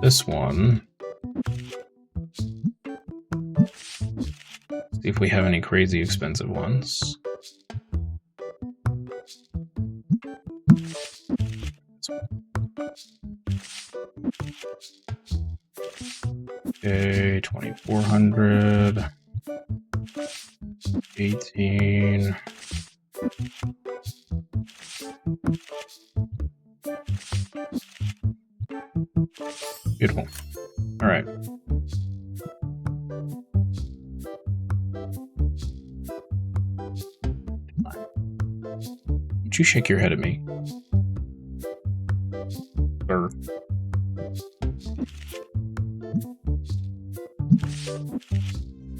This one. See if we have any crazy expensive ones. Okay, 2,400. 18. Beautiful. All right. Would you shake your head at me? Sir.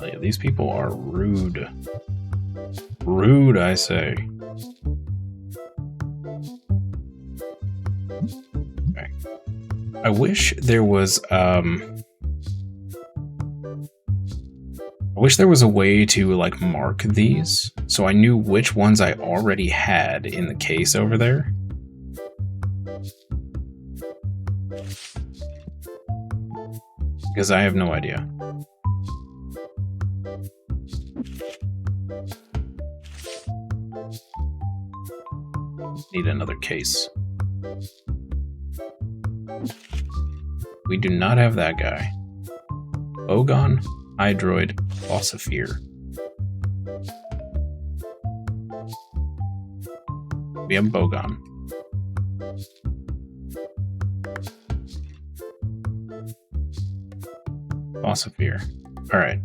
Oh, yeah, these people are rude. Rude, I say. Okay. I wish there was a way to like mark these so I knew which ones I already had in the case over there. Because I have no idea. Need another case. We do not have that guy. Bogon, Hydroid, Philosopher. We have Bogon. Philosopher. Alright.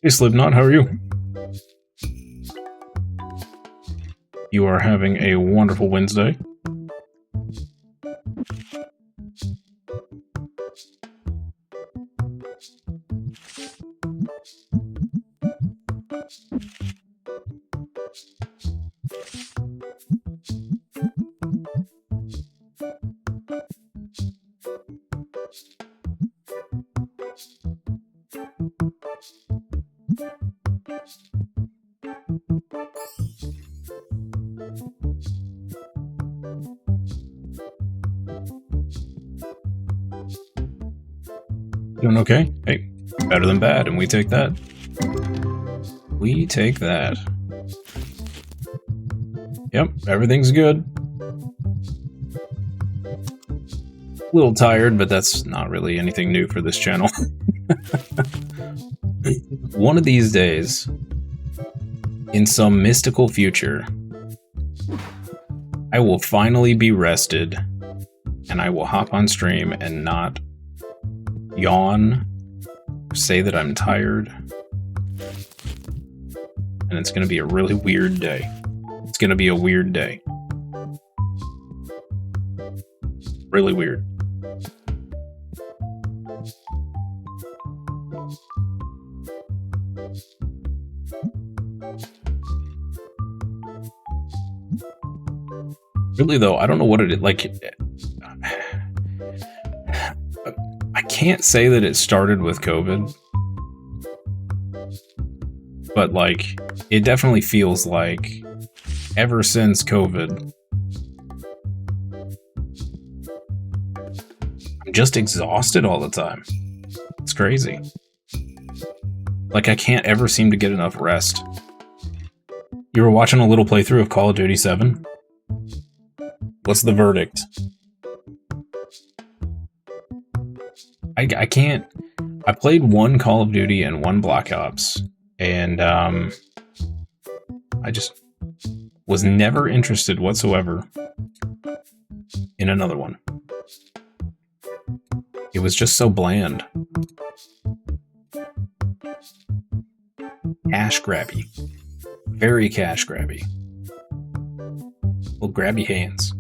Hey Slipknot, how are you? You are having a wonderful Wednesday. Doing okay? Hey, better than bad, and we take that. We take that. Yep, everything's good. A little tired, but that's not really anything new for this channel. One of these days, in some mystical future, I will finally be rested, and I will hop on stream and not yawn, say that I'm tired, and it's gonna be a really weird day. It's gonna be a weird day. Really weird. Really though, I don't know what it is, like, I can't say that it started with COVID, but like, it definitely feels like ever since COVID, I'm just exhausted all the time. It's crazy. Like, I can't ever seem to get enough rest. You were watching a little playthrough of Call of Duty 7? What's the verdict? I can't. I played one Call of Duty and one Black Ops, and I just was never interested whatsoever in another one. It was just so bland. Cash grabby. Very cash grabby. Well, grab your hands.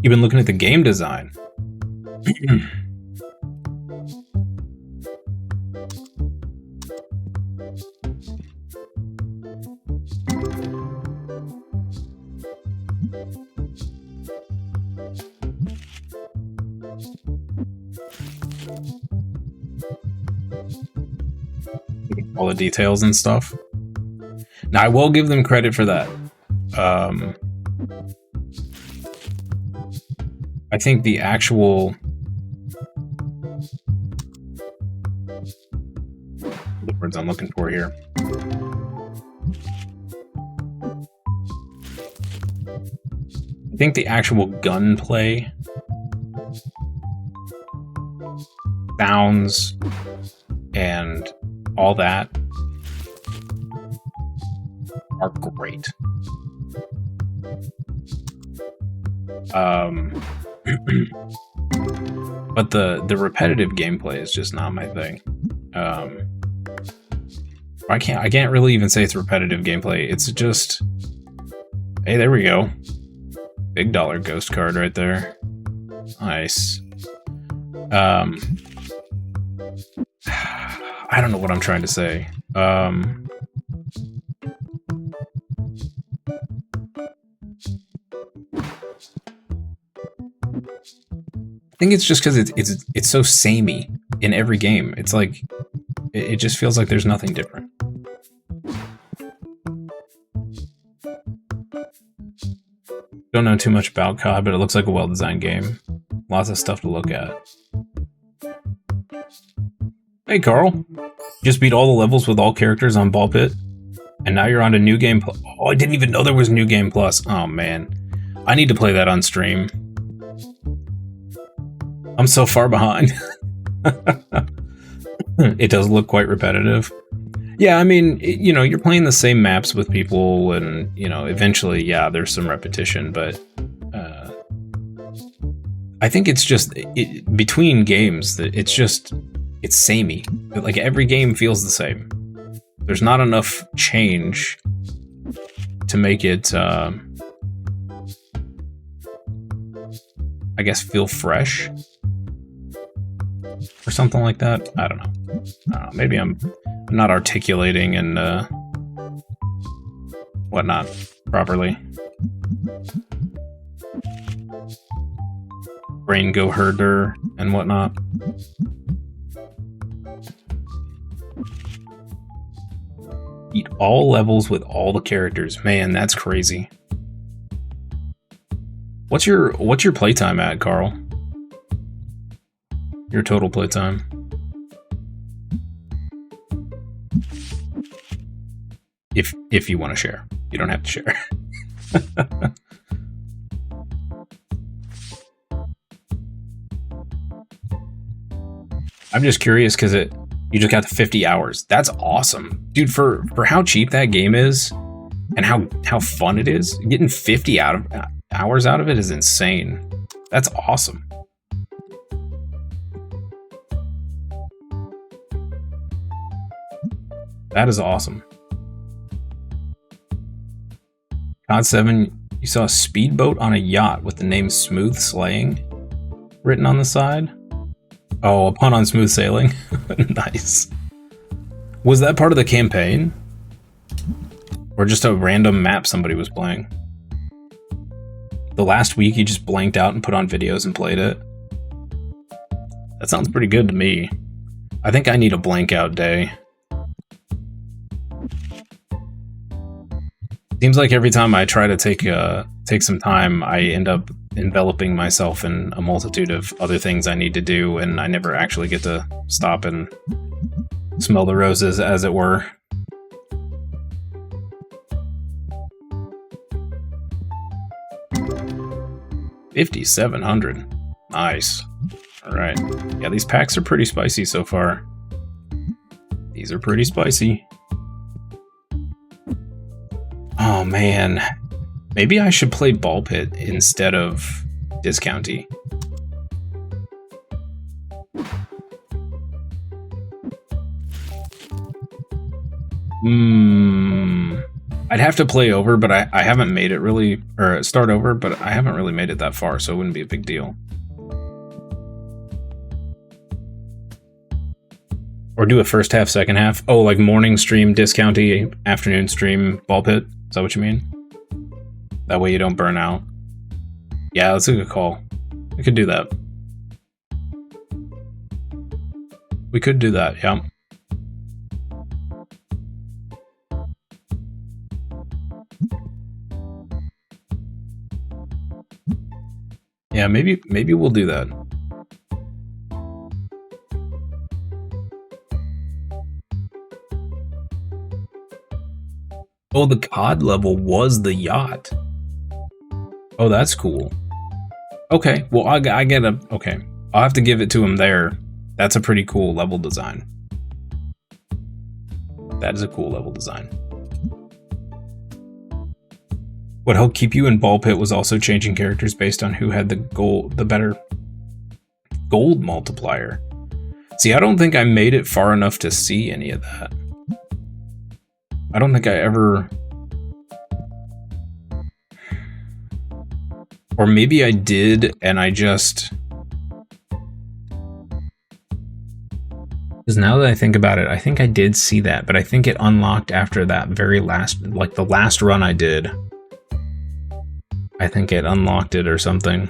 You've been looking at the game design. all the details and stuff. Now, I will give them credit for that. I think the actual... the words I'm looking for here. I think the actual gunplay, sounds, and all that are great. But the repetitive gameplay is just not my thing. I can't really even say it's repetitive gameplay. It's just, hey, there we go. Big dollar ghost card right there. Nice. I don't know what I'm trying to say. I think it's just because it's so samey in every game. It's like it just feels like there's nothing different. Don't know too much about COD, but it looks like a well-designed game. Lots of stuff to look at. Hey, Carl. Just beat all the levels with all characters on Ball Pit, and now you're on to New Game Plus. Oh, I didn't even know there was New Game Plus. Oh, man. I need to play that on stream. I'm so far behind. It does look quite repetitive. Yeah, I mean, you know, you're playing the same maps with people, and, you know, eventually, yeah, there's some repetition, but I think it's just, between games, it's samey. Like, every game feels the same. There's not enough change to make it, I guess, feel fresh. Or something like that. I don't know. Maybe I'm not articulating and whatnot properly. Brain go herder and whatnot. Beat all levels with all the characters. Man, that's crazy. What's your playtime at, Carl? Your total playtime. If you want to share. You don't have to share. I'm just curious because you just got to 50 hours. That's awesome. Dude, for how cheap that game is and how fun it is, getting 50 hours out of it is insane. That's awesome. That is awesome. COD 7, you saw a speedboat on a yacht with the name Smooth Slaying written on the side. Oh, a pun on smooth sailing. Nice. Was that part of the campaign? Or just a random map somebody was playing? The last week you just blanked out and put on videos and played it? That sounds pretty good to me. I think I need a blank out day. Seems like every time I try to take some time, I end up enveloping myself in a multitude of other things I need to do, and I never actually get to stop and smell the roses, as it were. $5,700. Nice. All right. Yeah, these packs are pretty spicy so far. These are pretty spicy. Oh man, maybe I should play Ball Pit instead of Discounty. I'd have to play over, but I haven't made it really, or start over, but I haven't really made it that far, so it wouldn't be a big deal. Or do a first half, second half. Oh, like morning stream Discounty, afternoon stream Ball Pit. Is that what you mean? That way you don't burn out. Yeah, that's a good call. We could do that. We could do that, yeah. Yeah, maybe we'll do that. Oh, the COD level was the yacht. Oh, that's cool. Okay, well, I get a... Okay, I'll have to give it to him there. That's a pretty cool level design. That is a cool level design. What helped keep you in Ball Pit was also changing characters based on who had the better gold multiplier. See, I don't think I made it far enough to see any of that. I don't think I ever... Or maybe I did, and I just... Because now that I think about it, I think I did see that, but I think it unlocked after that very last... Like, the last run I did. I think it unlocked it or something.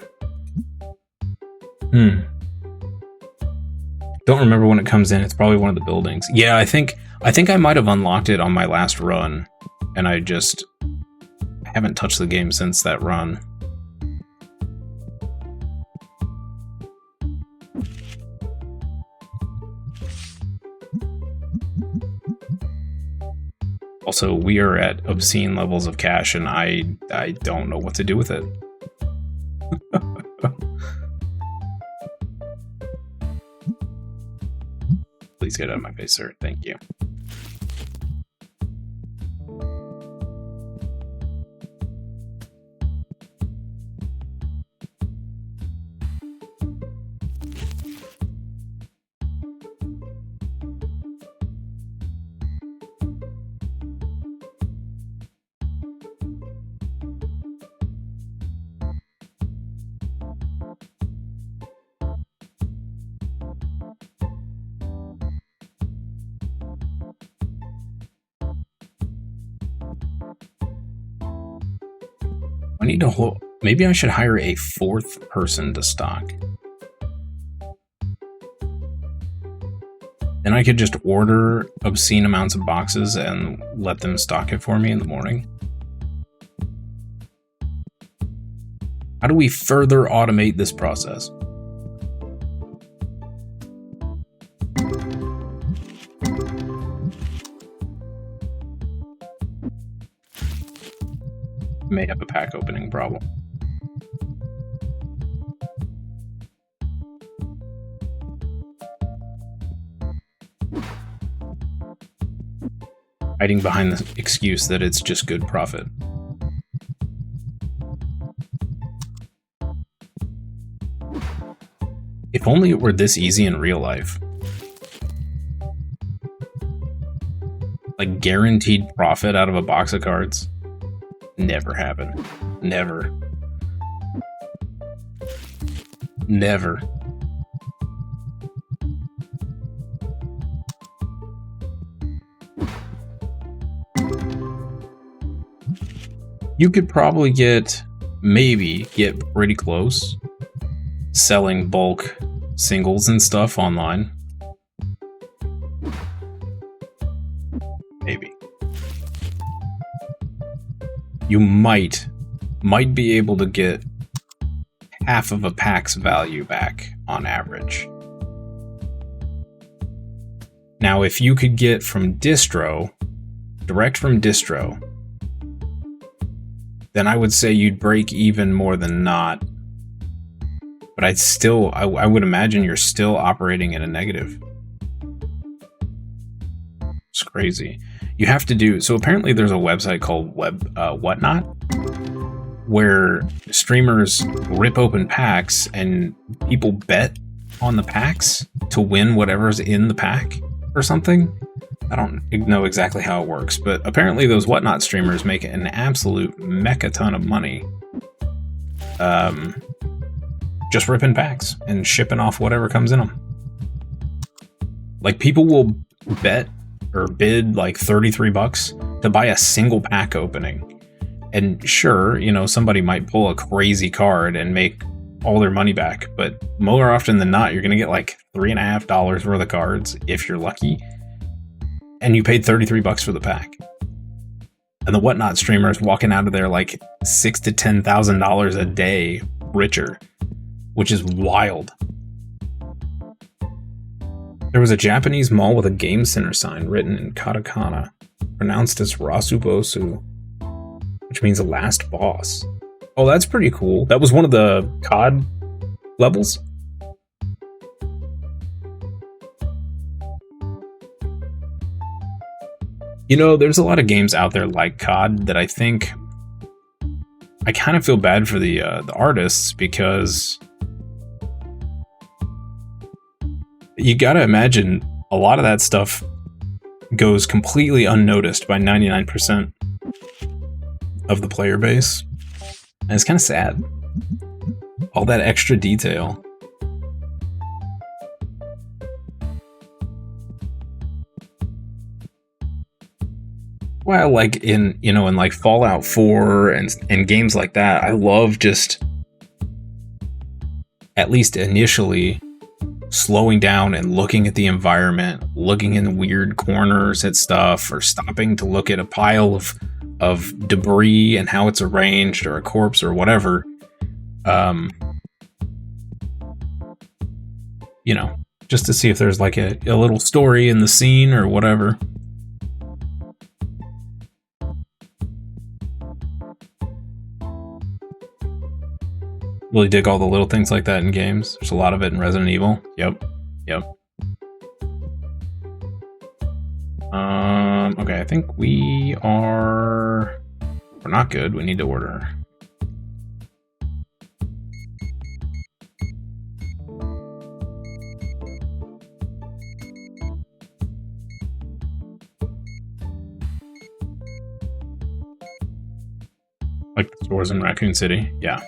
Don't remember when it comes in. It's probably one of the buildings. Yeah, I think I might have unlocked it on my last run, and I haven't touched the game since that run. Also, we are at obscene levels of cash, and I don't know what to do with it. Please get out of my face, sir. Thank you. I need a whole... Maybe I should hire a 4th person to stock. Then I could just order obscene amounts of boxes and let them stock it for me in the morning. How do we further automate this process? May have a pack opening problem. Hiding behind the excuse that it's just good profit. If only it were this easy in real life. Like guaranteed profit out of a box of cards. Never happen. Never. Never. You could probably maybe get pretty close selling bulk singles and stuff online. Maybe. You might be able to get half of a pack's value back on average. Now, if you could get from distro, direct from distro, then I would say you'd break even more than not. But I would imagine you're still operating in a negative. It's crazy. You have to do, so apparently there's a website called Whatnot, where streamers rip open packs and people bet on the packs to win whatever's in the pack or something. I don't know exactly how it works, but apparently those Whatnot streamers make an absolute mecha ton of money. Just ripping packs and shipping off whatever comes in them. Like, people will bet or bid like $33 to buy a single pack opening. And sure, you know, somebody might pull a crazy card and make all their money back, but more often than not, you're gonna get like $3.50 worth of cards if you're lucky. And you paid $33 for the pack. And the Whatnot streamers walking out of there like $6,000 to $10,000 a day richer. which is wild. There was a Japanese mall with a game center sign written in katakana, pronounced as Rasubosu, which means the last boss. Oh, that's pretty cool. That was one of the COD levels? You know, there's a lot of games out there like COD that I think I kind of feel bad for the artists, because you gotta imagine a lot of that stuff goes completely unnoticed by 99% of the player base. And it's kind of sad. All that extra detail. Well, like in like Fallout 4 and games like that, I love just, at least initially, slowing down and looking at the environment, looking in weird corners at stuff, or stopping to look at a pile of debris and how it's arranged, or a corpse or whatever. You know, just to see if there's like a little story in the scene or whatever. Really dig all the little things like that in games. There's a lot of it in Resident Evil. Yep. Okay, I think we're not good. We need to order. Like the stores in Raccoon City. Yeah.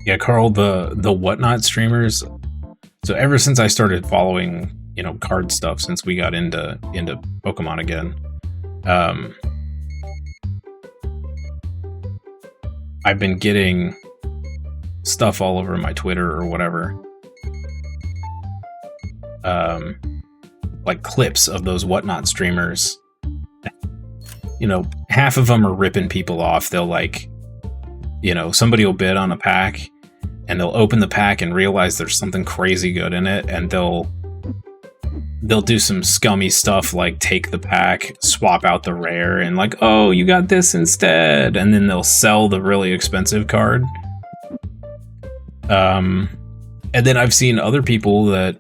Yeah, Carl, the Whatnot streamers. So ever since I started following, card stuff, since we got into Pokemon again, I've been getting stuff all over my Twitter or whatever. Like clips of those Whatnot streamers. Half of them are ripping people off. They'll somebody will bid on a pack, and they'll open the pack and realize there's something crazy good in it, and they'll do some scummy stuff like take the pack, swap out the rare, and like, oh, you got this instead, and then they'll sell the really expensive card. And then I've seen other people that,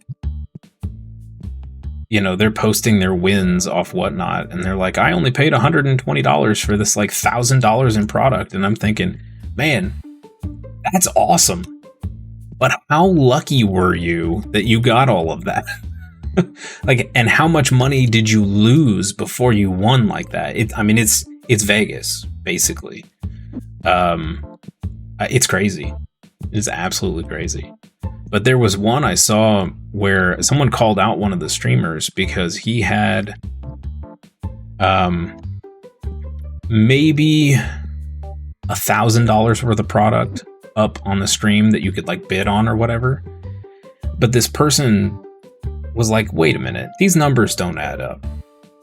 they're posting their wins off Whatnot, and they're like, I only paid $120 for this like $1,000 in product, and I'm thinking, man, that's awesome. But how lucky were you that you got all of that? Like, and how much money did you lose before you won like that? It's Vegas, basically. It's crazy. It's absolutely crazy. But there was one I saw where someone called out one of the streamers because he had maybe $1,000 worth of product up on the stream that you could like bid on or whatever. But this person was like, wait a minute, these numbers don't add up.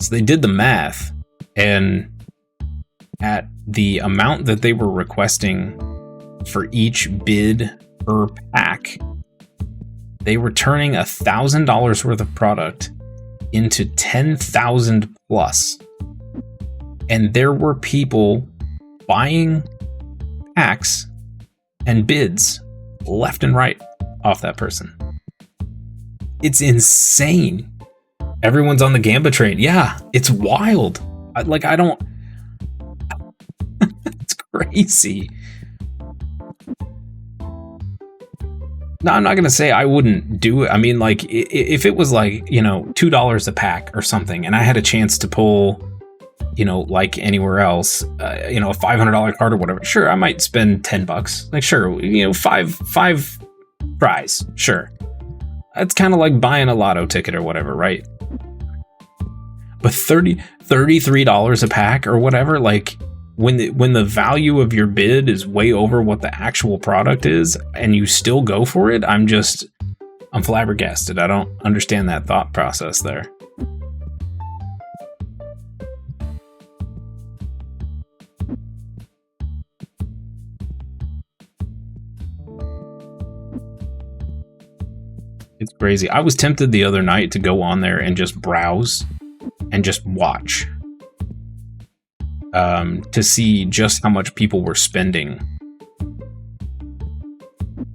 So they did the math, and at the amount that they were requesting for each bid per pack, they were turning $1,000 worth of product into 10,000 plus. And there were people buying packs and bids left and right off that person. It's insane. Everyone's on the Gamba train. Yeah, it's wild. It's crazy. No, I'm not going to say I wouldn't do it. I mean, like, if it was like, $2 a pack or something, and I had a chance to pull, like anywhere else, a $500 card or whatever, sure, I might spend $10. Like, sure, five tries, sure. It's kind of like buying a lotto ticket or whatever, right? But $33 a pack or whatever, like, when the value of your bid is way over what the actual product is, and you still go for it, I'm just, I'm flabbergasted. I don't understand that thought process there. It's crazy. I was tempted the other night to go on there and just browse and just watch to see just how much people were spending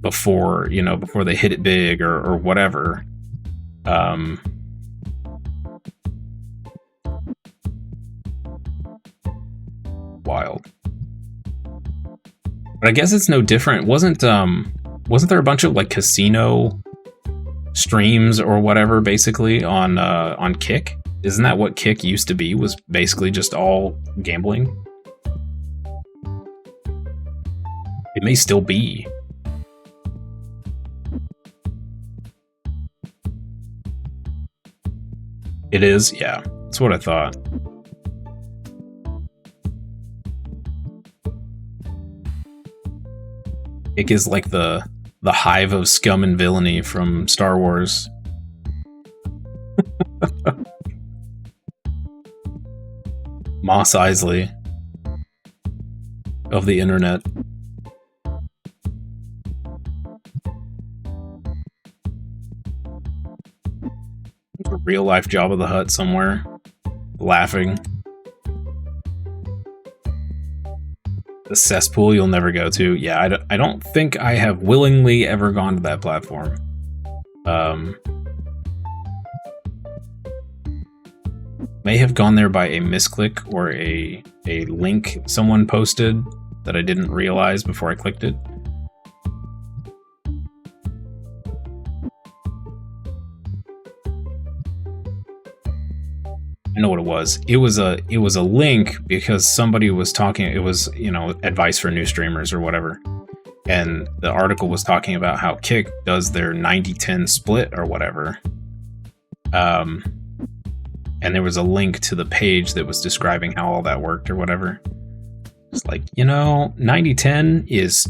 before, you know, before they hit it big or whatever. Wild. But I guess it's no different. Wasn't there a bunch of like casino streams or whatever basically on Kick? Isn't that what Kick used to be? Was basically just all gambling? It may still be. It is? Yeah, that's what I thought. Kick is like the hive of scum and villainy from Star Wars. Mos Eisley of the internet. A real life Jabba the Hutt somewhere, laughing. The cesspool you'll never go to. Yeah, I don't think I have willingly ever gone to that platform. May have gone there by a misclick or a link someone posted that I didn't realize before I clicked it. I know what it was. It was a link because somebody was talking. It was, you know, advice for new streamers or whatever. And the article was talking about how Kick does their 90-10 split or whatever. And there was a link to the page that was describing how all that worked or whatever. It's like, you know, 90-10 is,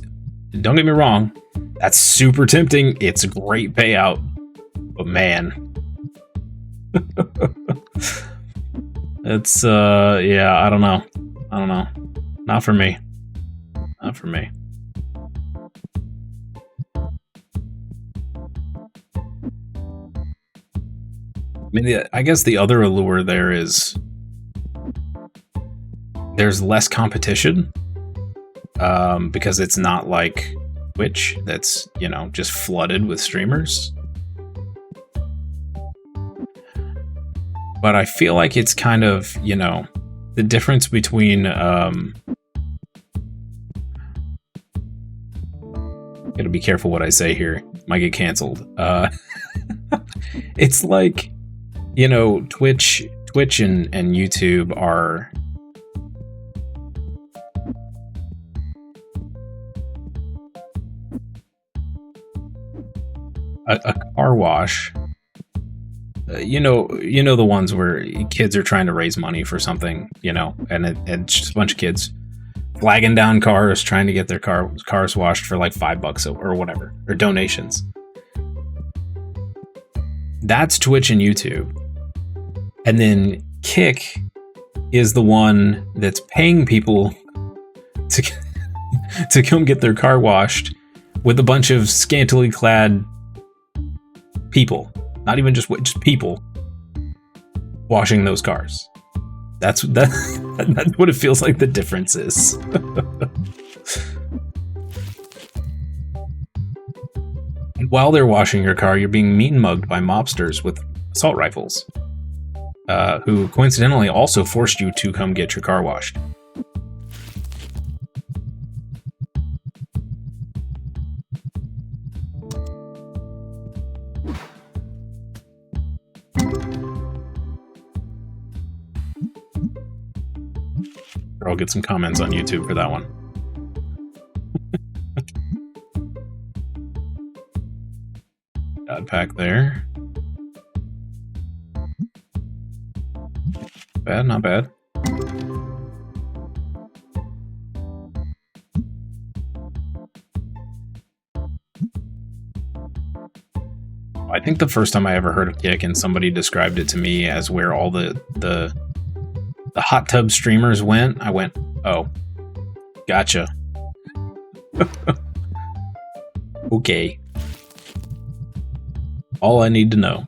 don't get me wrong, that's super tempting. It's a great payout. But man. It's, yeah, I don't know. Not for me. Not for me. I mean, I guess the other allure there is there's less competition because it's not like Twitch that's, you know, just flooded with streamers. But I feel like it's kind of, you know, the difference between gotta be careful what I say here. Might get canceled. It's like, you know, Twitch and YouTube are a car wash. You know the ones where kids are trying to raise money for something, you know, and it's just a bunch of kids flagging down cars trying to get their cars washed for like $5 or whatever, or donations. That's Twitch and YouTube. And then Kick is the one that's paying people to come get their car washed with a bunch of scantily clad people. Not even just people washing those cars. That's what it feels like the difference is. And while they're washing your car, you're being mean mugged by mobsters with assault rifles, who coincidentally also forced you to come get your car washed. I'll get some comments on YouTube for that one. God pack there. Bad, not bad. I think the first time I ever heard of Kick and somebody described it to me as where all the hot tub streamers went, I went, oh, gotcha. Okay. All I need to know.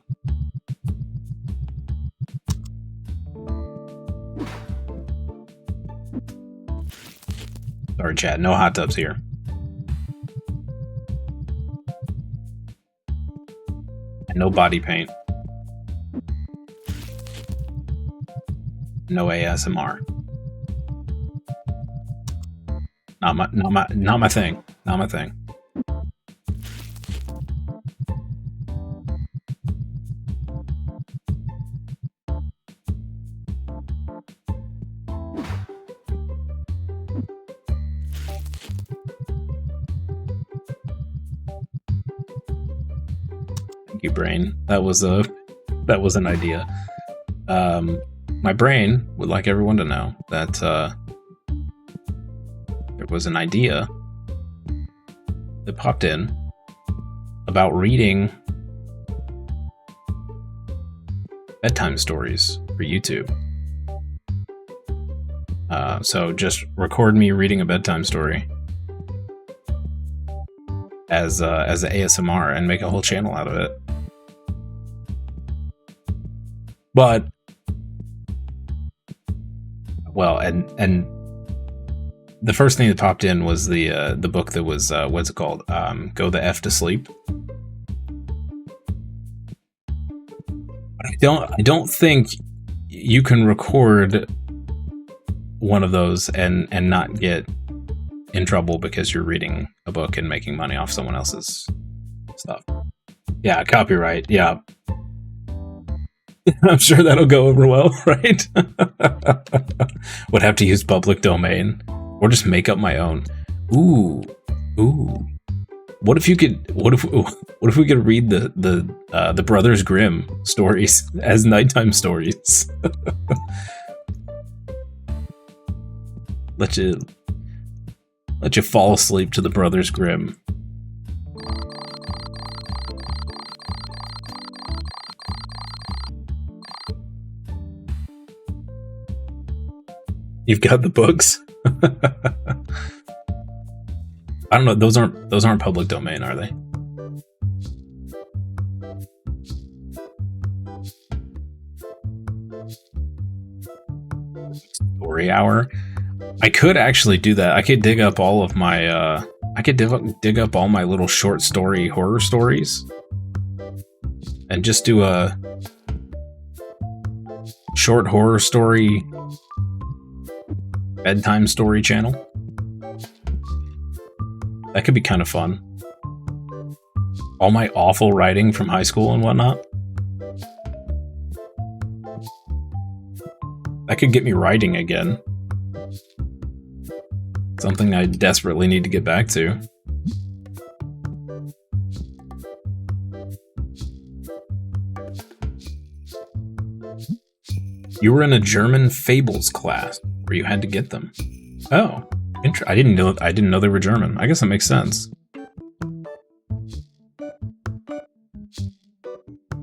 Sorry, chat. No hot tubs here. And no body paint. No ASMR. Not my thing. Not my thing. Thank you, brain. That was an idea. My brain would like everyone to know that there was an idea that popped in about reading bedtime stories for YouTube. So just record me reading a bedtime story as an ASMR and make a whole channel out of it. But well, and the first thing that popped in was the book that was what's it called? Go the F to Sleep. But I don't think you can record one of those and not get in trouble because you're reading a book and making money off someone else's stuff. Yeah, copyright. Yeah. I'm sure that'll go over well, right? Would have to use public domain or just make up my own. Ooh. What if we could read the Brothers Grimm stories as nighttime stories? Let you fall asleep to the Brothers Grimm. You've got the books. I don't know. Those aren't public domain, are they? Story hour. I could actually do that. I could dig up all of my. I could dig up all my little short story horror stories, and just do a short horror story bedtime story channel. That could be kind of fun. All my awful writing from high school and whatnot. That could get me writing again. Something I desperately need to get back to. You were in a German fables class where you had to get them. Oh, I didn't know they were German. I guess that makes sense.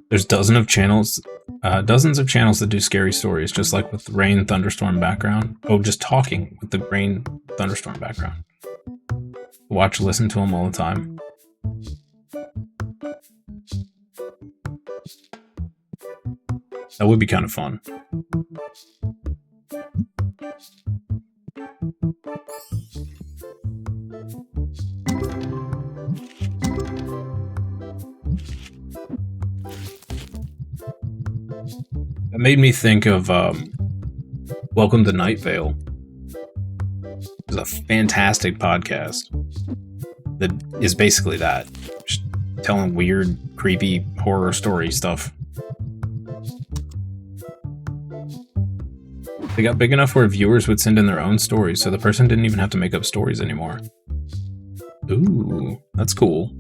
There's dozens of channels that do scary stories, just like with rain, thunderstorm background. Oh, just talking with the rain, thunderstorm background. Watch, listen to them all the time. That would be kind of fun. It made me think of Welcome to Night Vale. It's a fantastic podcast that is basically that. Just telling weird, creepy horror story stuff. They got big enough where viewers would send in their own stories, so the person didn't even have to make up stories anymore. Ooh, that's cool.